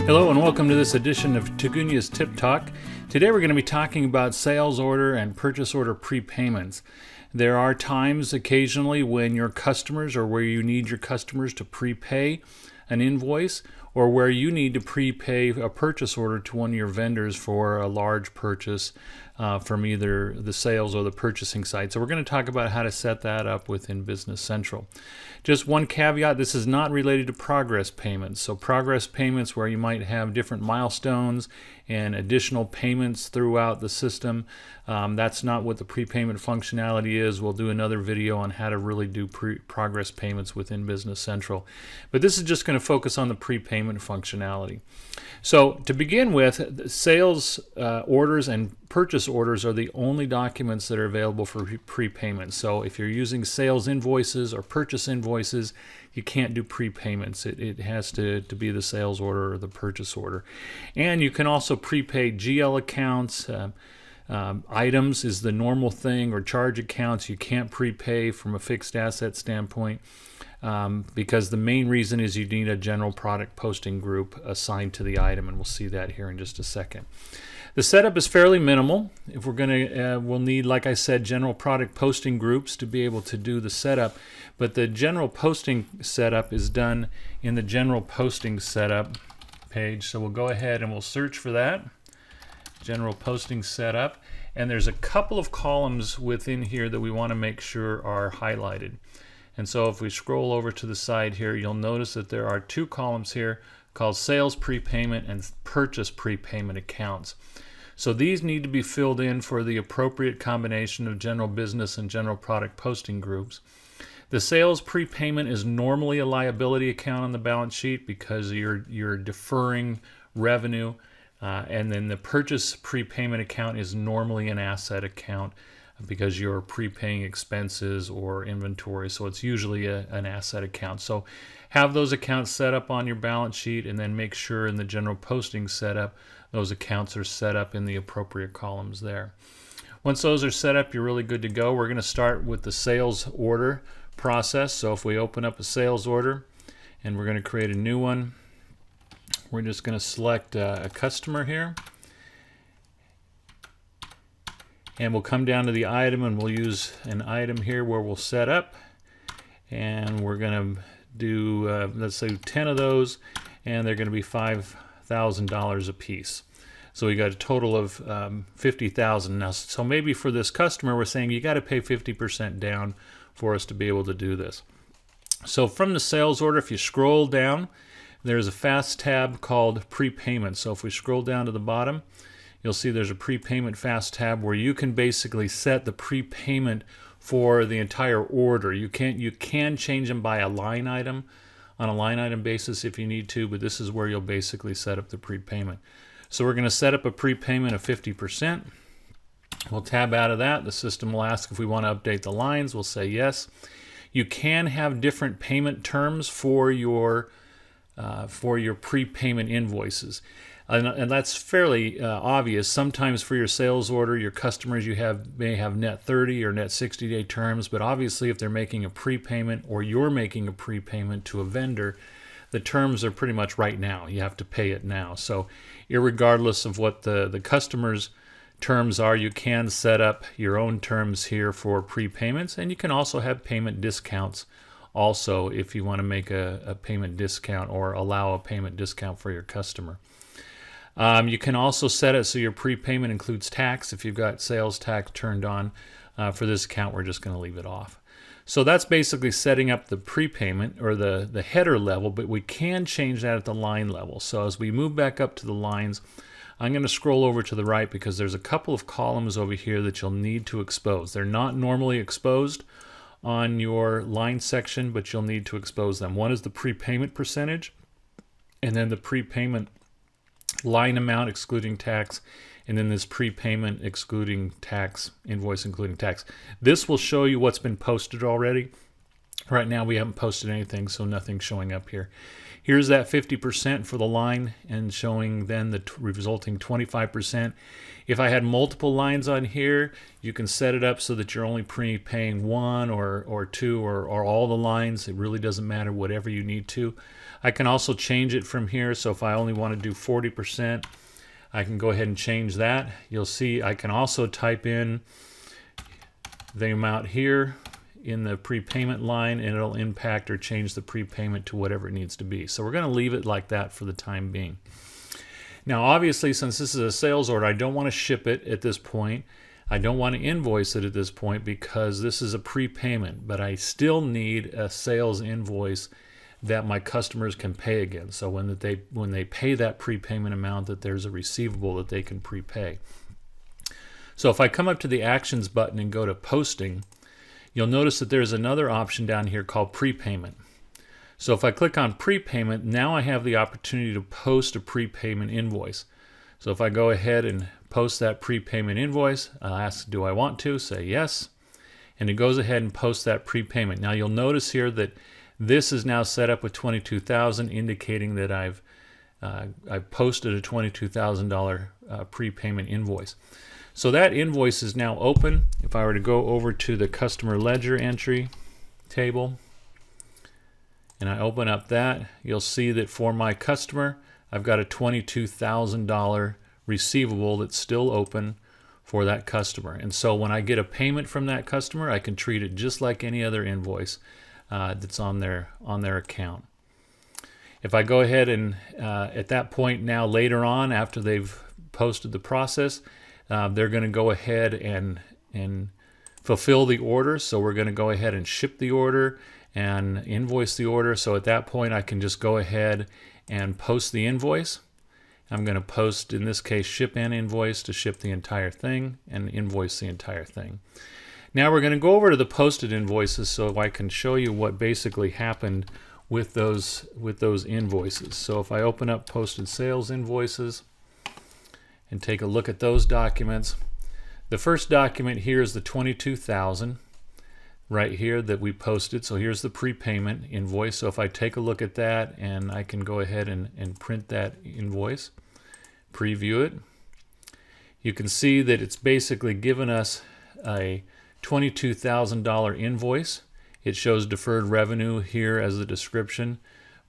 Hello and welcome to this edition of Tigunia's TipTok. Today we're going to be talking about sales order and purchase order prepayments. There are times occasionally when your customers or where you need your customers to prepay an invoice or where you need to prepay a purchase order to one of your vendors for a large purchase from either the sales or the purchasing side. So we're going to talk about how to set that up within Business Central. Just one caveat, this is not related to progress payments. So progress payments where you might have different milestones and additional payments throughout the system, that's not what the prepayment functionality is. We'll do another video on how to really do progress payments within Business Central. But this is just going to focus on the prepayment functionality. So to begin with, sales orders and purchase orders are the only documents that are available for prepayment. So if you're using sales invoices or purchase invoices, you can't do prepayments. It has to be the sales order or the purchase order. And you can also prepay GL accounts. Items is the normal thing, or charge accounts. You can't prepay from a fixed asset standpoint because the main reason is you need a general product posting group assigned to the item, and we'll see that here in just a second. The setup is fairly minimal. If we're going to, we'll need, like I said, general product posting groups to be able to do the setup. But the general posting setup is done in the general posting setup page. So we'll go ahead and we'll search for that. General posting setup. And there's a couple of columns within here that we want to make sure are highlighted. And so if we scroll over to the side here, you'll notice that there are two columns here called sales prepayment and purchase prepayment accounts. So these need to be filled in for the appropriate combination of general business and general product posting groups. The sales prepayment is normally a liability account on the balance sheet because you're deferring revenue, and then the purchase prepayment account is normally an asset account because you're prepaying expenses or inventory, so it's usually an asset account. So have those accounts set up on your balance sheet, and then make sure in the general posting setup those accounts are set up in the appropriate columns there. Once those are set up, you're really good to go. We're going to start with the sales order process. So if we open up a sales order and we're going to create a new one, we're just going to select a customer here. And we'll come down to the item and we'll use an item here where we'll set up. And we're going to do, let's say 10 of those, and they're going to be $5,000 a piece. So we got a total of $50,000 now. So maybe for this customer, we're saying you got to pay 50% down for us to be able to do this. So from the sales order, if you scroll down, there's a fast tab called prepayment. So if we scroll down to the bottom, you'll see there's a prepayment fast tab where you can basically set the prepayment for the entire order. You can change them by a line item on a line item basis if you need to, but this is where you'll basically set up the prepayment. So we're going to set up a prepayment of 50%. We'll tab out of that. The system will ask if we want to update the lines. We'll say yes. You can have different payment terms for your prepayment invoices. And that's fairly obvious. Sometimes for your sales order, your customers may have net 30 or net 60-day terms, but obviously if they're making a prepayment or you're making a prepayment to a vendor, the terms are pretty much right now. You have to pay it now. So irregardless of what the customer's terms are, you can set up your own terms here for prepayments, and you can also have payment discounts also if you want to make a payment discount or allow a payment discount for your customer. You can also set it so your prepayment includes tax. If you've got sales tax turned on, for this account, we're just going to leave it off. So that's basically setting up the prepayment or the header level, but we can change that at the line level. So as we move back up to the lines, I'm going to scroll over to the right because there's a couple of columns over here that you'll need to expose. They're not normally exposed on your line section, but you'll need to expose them. One is the prepayment percentage, and then the prepayment line amount excluding tax, and then this prepayment excluding tax, invoice including tax. This will show you what's been posted already. Right now we haven't posted anything, so nothing's showing up here. Here's that 50% for the line and showing then the resulting 25%. If I had multiple lines on here, you can set it up so that you're only prepaying one or two or all the lines. It really doesn't matter, whatever you need to. I can also change it from here, so if I only want to do 40%, I can go ahead and change that. You'll see I can also type in the amount here in the prepayment line, and it'll impact or change the prepayment to whatever it needs to be. So we're going to leave it like that for the time being. Now obviously, since this is a sales order, I don't want to ship it at this point. I don't want to invoice it at this point because this is a prepayment, but I still need a sales invoice that my customers can pay against. So when they pay that prepayment amount, that there's a receivable that they can prepay. So if I come up to the Actions button and go to Posting, you'll notice that there's another option down here called Prepayment. So if I click on Prepayment, now I have the opportunity to post a prepayment invoice. So if I go ahead and post that prepayment invoice, I'll ask, do I want to? Say yes. And it goes ahead and posts that prepayment. Now you'll notice here that this is now set up with $22,000, indicating that I've posted a $22,000 prepayment invoice. So that invoice is now open. If I were to go over to the customer ledger entry table and I open up that, you'll see that for my customer, I've got a $22,000 receivable that's still open for that customer. And so when I get a payment from that customer, I can treat it just like any other invoice that's on their account. If I go ahead and at that point now later on, after they've posted the process, they're going to go ahead and fulfill the order. So we're going to go ahead and ship the order and invoice the order. So at that point, I can just go ahead and post the invoice. I'm going to post, in this case, ship and invoice to ship the entire thing and invoice the entire thing. Now we're going to go over to the posted invoices so I can show you what basically happened with those invoices. So if I open up posted sales invoices and take a look at those documents, the first document here is the $22,000 right here that we posted. So here's the prepayment invoice. So if I take a look at that, and I can go ahead and print that invoice, preview it, you can see that it's basically given us a $22,000 invoice. It shows deferred revenue here as the description,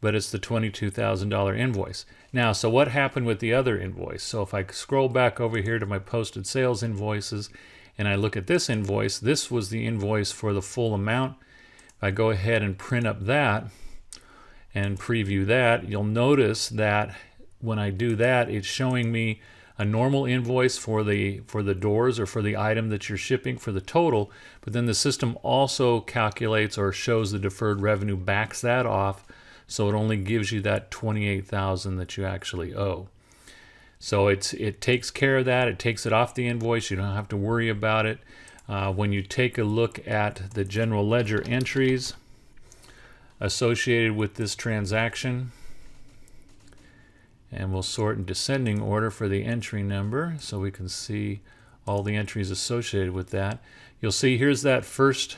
but it's the $22,000 invoice. Now, so what happened with the other invoice? So if I scroll back over here to my posted sales invoices and I look at this invoice, this was the invoice for the full amount. If I go ahead and print up that and preview that, you'll notice that when I do that, it's showing me a normal invoice for the doors or for the item that you're shipping for the total, but then the system also calculates or shows the deferred revenue, backs that off, so it only gives you that $28,000 that you actually owe. So it takes care of that. It takes it off the invoice. You don't have to worry about it. When you take a look at the general ledger entries associated with this transaction, and we'll sort in descending order for the entry number so we can see all the entries associated with that. You'll see here's that first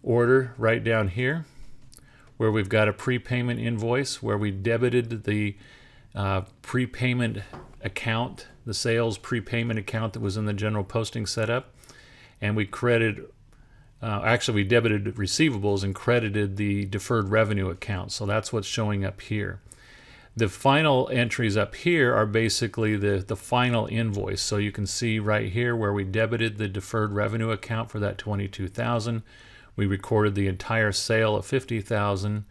order right down here where we've got a prepayment invoice where we debited the prepayment account, the sales prepayment account that was in the general posting setup, and we credited, actually we debited receivables and credited the deferred revenue account. So that's what's showing up here. The final entries up here are basically the final invoice. So you can see right here where we debited the deferred revenue account for that $22,000. We recorded the entire sale of $50,000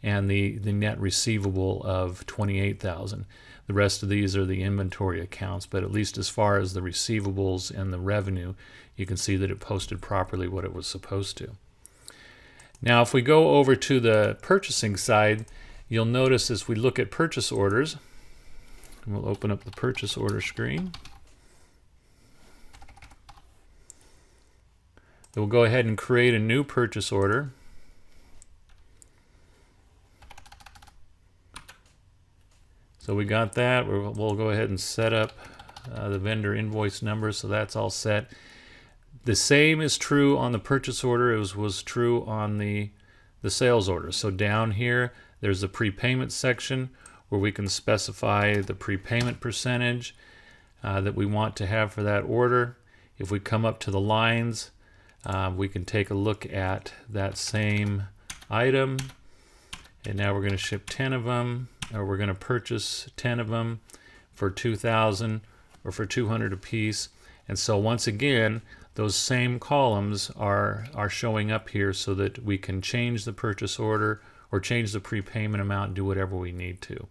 and the net receivable of $28,000. The rest of these are the inventory accounts, but at least as far as the receivables and the revenue, you can see that it posted properly what it was supposed to. Now if we go over to the purchasing side, you'll notice as we look at purchase orders, and we'll open up the purchase order screen. We'll go ahead and create a new purchase order. So we got that. We'll go ahead and set up the vendor invoice number, so that's all set. The same is true on the purchase order as was true on the the sales order. So down here, there's the prepayment section where we can specify the prepayment percentage that we want to have for that order. If we come up to the lines, we can take a look at that same item. And now we're going to ship 10 of them, or we're going to purchase 10 of them for $2,000 or for $200 a piece. And so once again, those same columns are showing up here so that we can change the purchase order or change the prepayment amount and do whatever we need to.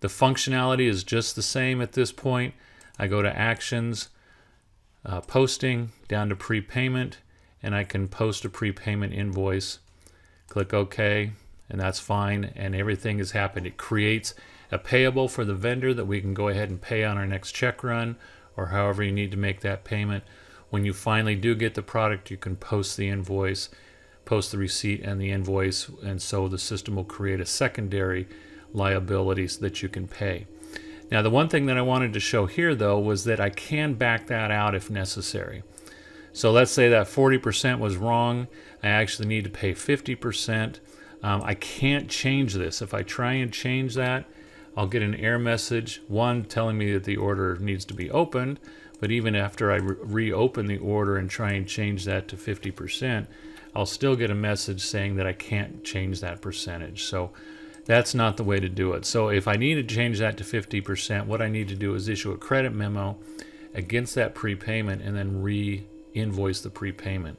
The functionality is just the same at this point. I go to Actions, Posting, down to Prepayment, and I can post a prepayment invoice. Click OK, and that's fine, and everything has happened. It creates a payable for the vendor that we can go ahead and pay on our next check run, or however you need to make that payment. When you finally do get the product, you can post the invoice, post the receipt and the invoice, and so the system will create a secondary liability so that you can pay. Now, the one thing that I wanted to show here, though, was that I can back that out if necessary. So let's say that 40% was wrong. I actually need to pay 50%. I can't change this. If I try and change that, I'll get an error message, one telling me that the order needs to be opened, but even after I reopen the order and try and change that to 50%, I'll still get a message saying that I can't change that percentage. So that's not the way to do it. So if I need to change that to 50%, what I need to do is issue a credit memo against that prepayment and then re-invoice the prepayment.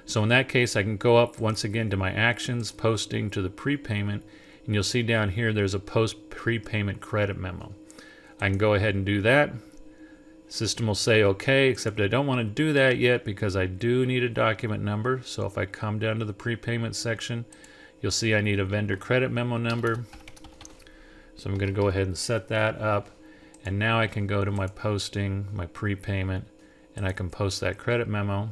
So in that case, I can go up once again to my Actions, Posting, to the Prepayment, and you'll see down here there's a Post Prepayment Credit Memo. I can go ahead and do that. System will say OK, except I don't want to do that yet because I do need a document number. So if I come down to the Prepayment section, you'll see I need a Vendor Credit Memo number. So I'm going to go ahead and set that up. And now I can go to my Posting, my Prepayment, and I can post that credit memo.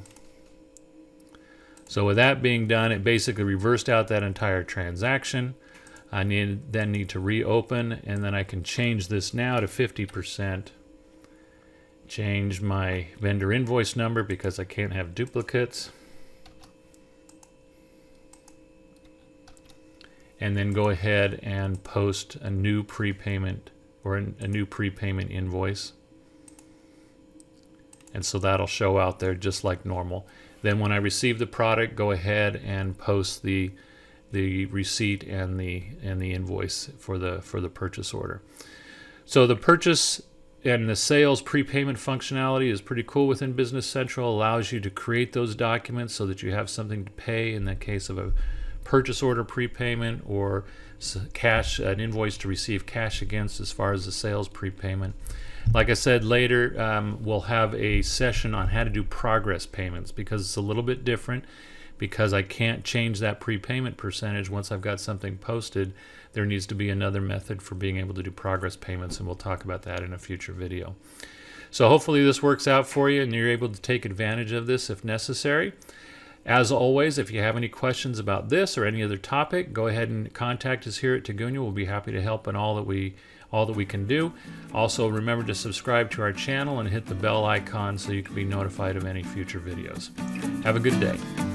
So with that being done, it basically reversed out that entire transaction. I then need to reopen, and then I can change this now to 50%. Change my vendor invoice number because I can't have duplicates. And then go ahead and post a new prepayment or a new prepayment invoice. And so that'll show out there just like normal. Then when I receive the product, go ahead and post the receipt and the invoice for the purchase order. So the purchase and the sales prepayment functionality is pretty cool within Business Central. Allows you to create those documents so that you have something to pay in the case of a purchase order prepayment, or cash, an invoice to receive cash against as far as the sales prepayment. Like I said, later we'll have a session on how to do progress payments, because it's a little bit different, because I can't change that prepayment percentage once I've got something posted. There needs to be another method for being able to do progress payments, and we'll talk about that in a future video. So hopefully this works out for you and you're able to take advantage of this if necessary. As always, if you have any questions about this or any other topic, go ahead and contact us here at Tigunia. We'll be happy to help in all that we can do. Also, remember to subscribe to our channel and hit the bell icon so you can be notified of any future videos. Have a good day.